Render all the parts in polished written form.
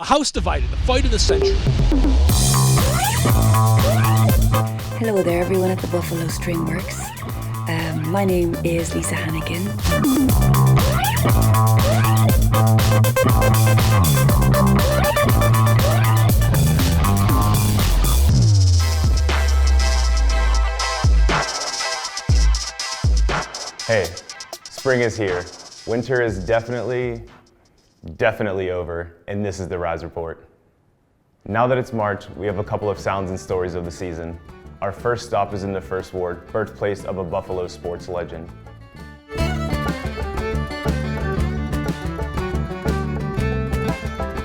A house divided, the fight of the century. Hello there, everyone at the Buffalo String Works. My name is Lisa Hannigan. Hey, spring is here. Winter is definitely over, and this is the Rise Report. Now that it's March, we have a couple of sounds and stories of the season. Our first stop is in the First Ward, birthplace of a Buffalo sports legend.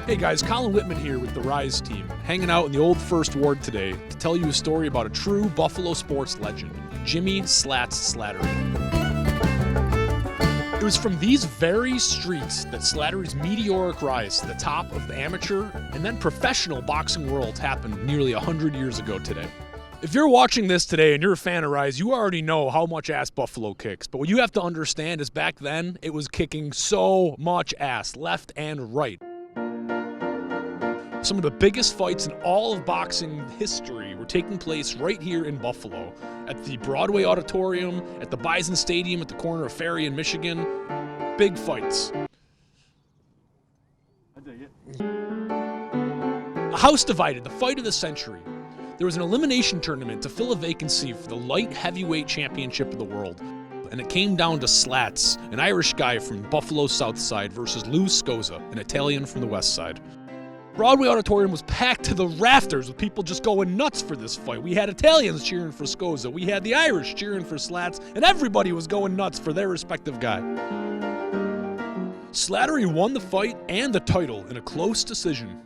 Hey guys, Colin Whitman here with the Rise team, hanging out in the old First Ward today to tell you a story about a true Buffalo sports legend, Jimmy Slats Slattery. It was from these very streets that Slattery's meteoric rise to the top of the amateur and then professional boxing world happened nearly 100 years ago today. If you're watching this today and you're a fan of Rise, you already know how much ass Buffalo kicks. But what you have to understand is back then, it was kicking so much ass, left and right. Some of the biggest fights in all of boxing history were taking place right here in Buffalo, at the Broadway Auditorium, at the Bison Stadium at the corner of Ferry in Michigan. Big fights. I dig it. A house divided, the fight of the century. There was an elimination tournament to fill a vacancy for the light heavyweight championship of the world. And it came down to Slats, an Irish guy from Buffalo's south side, versus Lou Scosa, an Italian from the west side. Broadway Auditorium was packed to the rafters with people just going nuts for this fight. We had Italians cheering for Scosa, we had the Irish cheering for Slats, and everybody was going nuts for their respective guy. Slattery won the fight and the title in a close decision.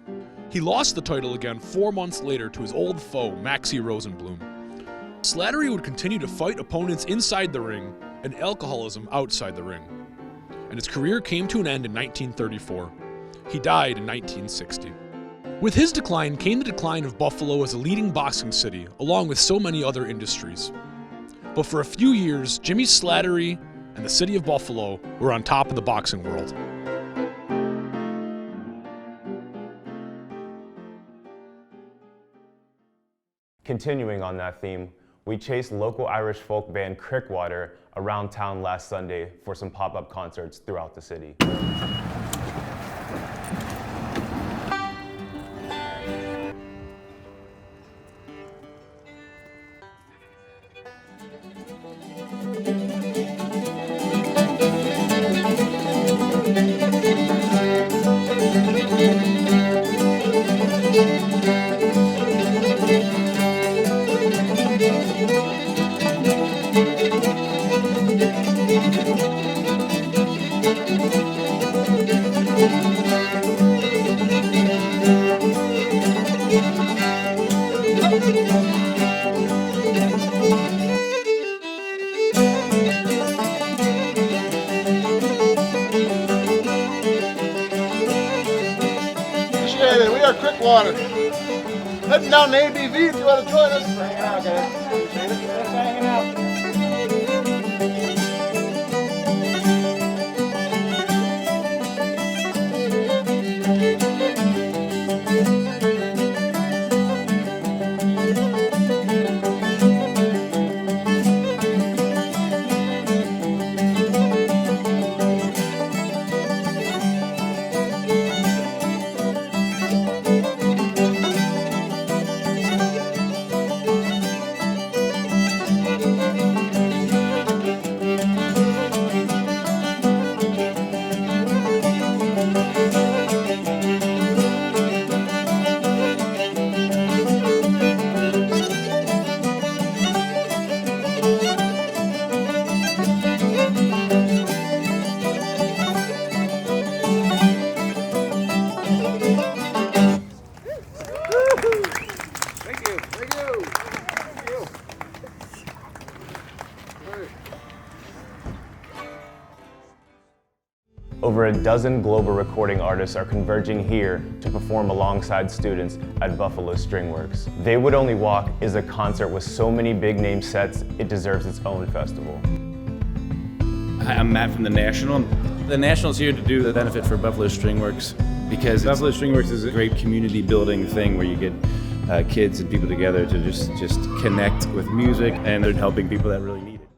He lost the title again 4 months later to his old foe, Maxie Rosenblum. Slattery would continue to fight opponents inside the ring and alcoholism outside the ring. And his career came to an end in 1934. He died in 1960. With his decline came the decline of Buffalo as a leading boxing city, along with so many other industries. But for a few years, Jimmy Slattery and the city of Buffalo were on top of the boxing world. Continuing on that theme, we chased local Irish folk band Crickwater around town last Sunday for some pop-up concerts throughout the city. We are Crickwater. Heading down to ABV if you want to join us. Hanging out, guys. Appreciate it. Thanks for hanging out. Over a dozen global recording artists are converging here to perform alongside students at Buffalo String Works. They Would Only Walk is a concert with so many big name sets, it deserves its own festival. Hi, I'm Matt from the National. The National's here to do the benefit for Buffalo Stringworks because Buffalo Stringworks is a great community building thing where you get kids and people together to just connect with music and they're helping people that really need it.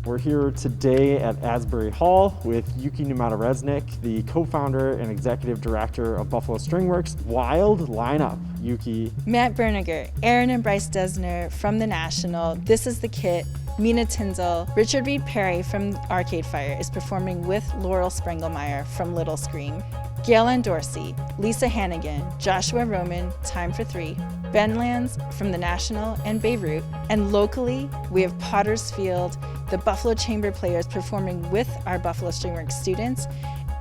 We're here today at Asbury Hall with Yuki Numatareznik, the co-founder and executive director of Buffalo Stringworks. Wild lineup, Yuki. Matt Berniger, Aaron and Bryce Desner from the National. This is the kit. Mina Tinzel, Richard Reed Perry from Arcade Fire is performing with Laurel Sprengelmeyer from Little Scream. Galen Dorsey, Lisa Hannigan, Joshua Roman, Time for Three, Ben Lands from the National and Beirut, and locally we have Potter's Field, the Buffalo Chamber Players performing with our Buffalo Stringworks students,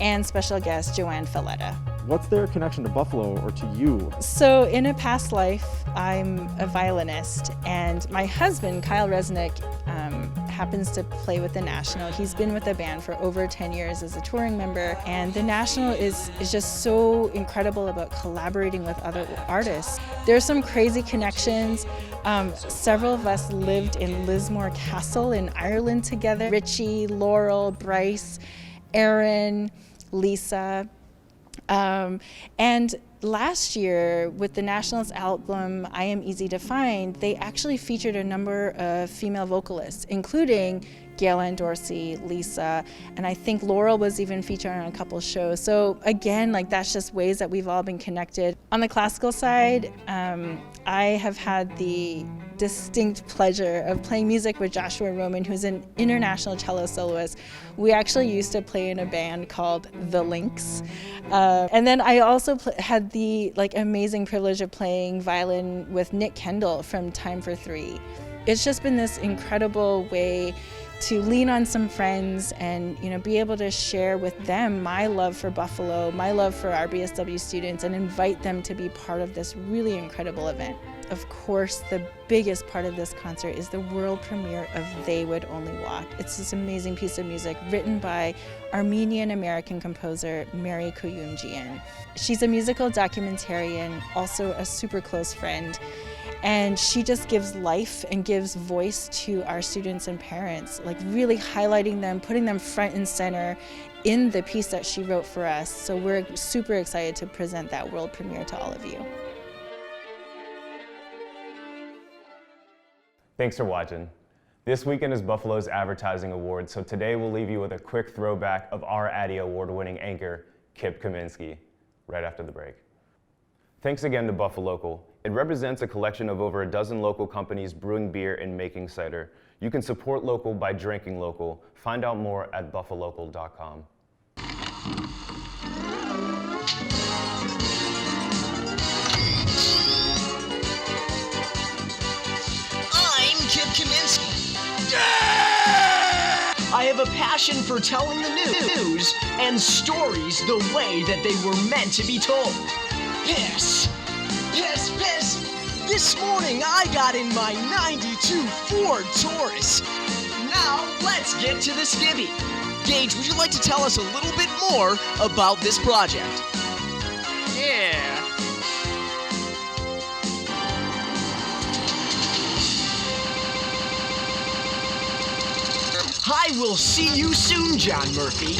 and special guest Joanne Falletta. What's their connection to Buffalo or to you? So in a past life, I'm a violinist, and my husband, Kyle Resnick, happens to play with the National. He's been with the band for over 10 years as a touring member, and the National is just so incredible about collaborating with other artists. There's some crazy connections. Several of us lived in Lismore Castle in Ireland together. Richie, Laurel, Bryce, Aaron, Lisa. And last year, with the National's album, I Am Easy to Find, they actually featured a number of female vocalists, including Galen Dorsey, Lisa, and I think Laurel was even featured on a couple shows. So again, like that's just ways that we've all been connected. On the classical side, I have had the distinct pleasure of playing music with Joshua Roman, who's an international cello soloist. We actually used to play in a band called The Lynx. And then I also had the amazing privilege of playing violin with Nick Kendall from Time for Three. It's just been this incredible way to lean on some friends and be able to share with them my love for Buffalo, my love for our BSW students, and invite them to be part of this really incredible event. Of course, the biggest part of this concert is the world premiere of They Would Only Walk. It's this amazing piece of music written by Armenian-American composer Mary Koyunjian. She's a musical documentarian, also a super close friend, and she just gives life and gives voice to our students and parents, really highlighting them, putting them front and center in the piece that she wrote for us. So we're super excited to present that world premiere to all of you. Thanks for watching. This weekend is Buffalo's Advertising Awards, so today we'll leave you with a quick throwback of our Addy Award-winning anchor, Kip Kaminsky, right after the break. Thanks again to BUFFALOCAL. It represents a collection of over a dozen local companies brewing beer and making cider. You can support local by drinking local. Find out more at buffalocal.com. I have a passion for telling the news and stories the way that they were meant to be told. Piss! Piss, piss! This morning I got in my 92 Ford Taurus. Now let's get to the skivvy. Gage, would you like to tell us a little bit more about this project? Yeah. I will see you soon, John Murphy.